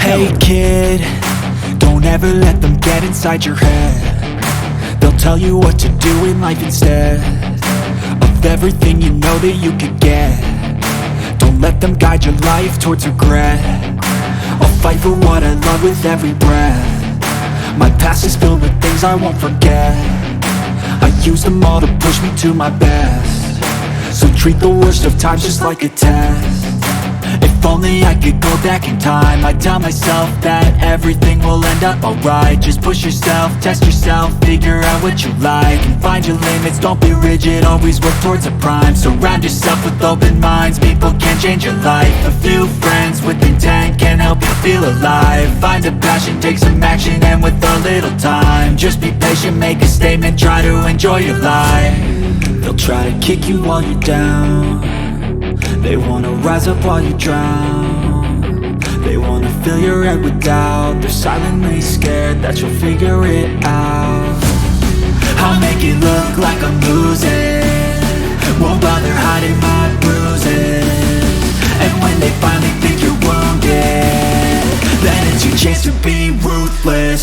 Hey kid, don't ever let them get inside your head. They'll tell you what to do in life instead of everything you know that you could get. Don't let them guide your life towards regret. I'll fight for what I love with every breath. My past is filled with things I won't forget. I use them all to push me to my best. So treat the worst of times just like a test. If only I could go back in time, I'd tell myself that everything will end up alright. Just push yourself, test yourself, figure out what you like, and find your limits, don't be rigid, always work towards a prime. Surround yourself with open minds, people can change your life. A few friends with intent can help you feel alive. Find a passion, take some action, and with a little time, just be patient, make a statement, try to enjoy your life. They'll try to kick you while you're down. They wanna rise up while you drown. They wanna fill your head with doubt. They're silently scared that you'll figure it out. I'll make it look like I'm losing, won't bother hiding my bruises. And when they finally think you're wounded, then it's your chance to be ruthless.